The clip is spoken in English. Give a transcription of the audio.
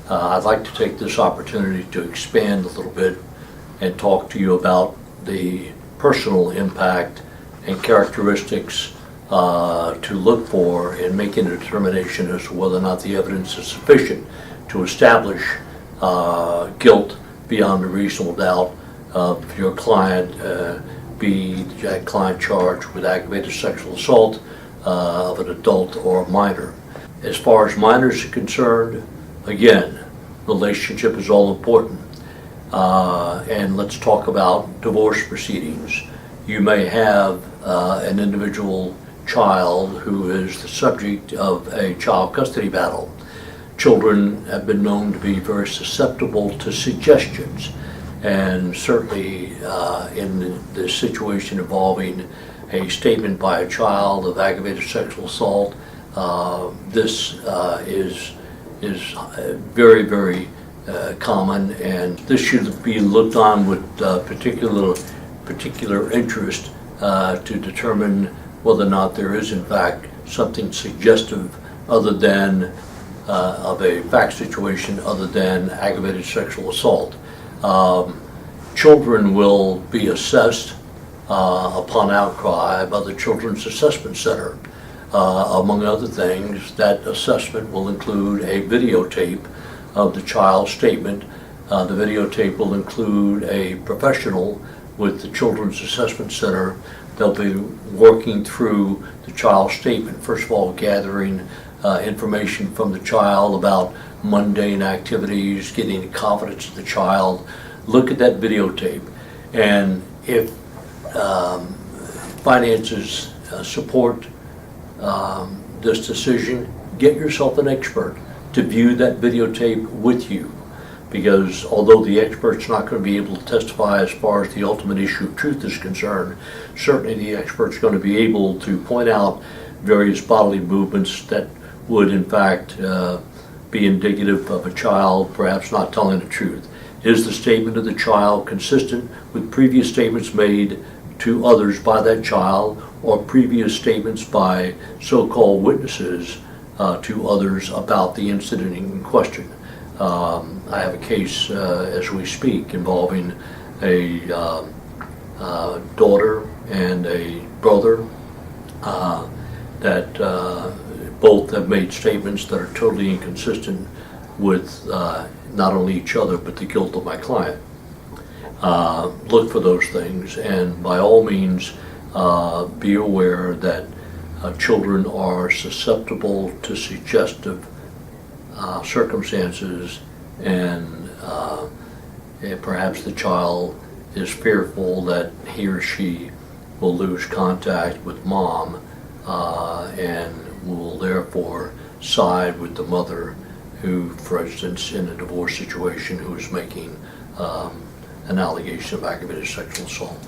I'd like to take this opportunity to expand a little bit and talk to you about the personal impact and characteristics to look for in making a determination as to whether or not the evidence is sufficient to establish guilt beyond a reasonable doubt of your client, be that client charged with aggravated sexual assault of an adult or a minor. As far as minors are concerned, again, relationship is all important. And let's talk about divorce proceedings. You may have an individual child who is the subject of a child custody battle. Children have been known to be very susceptible to suggestions, and certainly in the situation involving a statement by a child of aggravated sexual assault, this is very, very common, and this should be looked on with particular interest to determine whether or not there is in fact something suggestive other than of a fact situation other than aggravated sexual assault. Children will be assessed upon outcry by the Children's Assessment Center. Among other things, that assessment will include a videotape of the child's statement. The videotape will include a professional with the Children's Assessment Center. They'll be working through the child's statement, first of all gathering information from the child about mundane activities, getting the confidence of the child. Look at that videotape, and if finances support this decision, get yourself an expert to view that videotape with you, because although the expert's not going to be able to testify as far as the ultimate issue of truth is concerned, certainly the expert's going to be able to point out various bodily movements that would in fact be indicative of a child perhaps not telling the truth. Is the statement of the child consistent with previous statements made to others by that child or previous statements by so-called witnesses to others about the incident in question? I have a case as we speak involving a daughter and a brother that both have made statements that are totally inconsistent with not only each other but the guilt of my client. Look for those things, and by all means be aware that children are susceptible to suggestive circumstances, and perhaps the child is fearful that he or she will lose contact with mom and will therefore side with the mother who, for instance, in a divorce situation, who is making an allegation of aggravated sexual assault.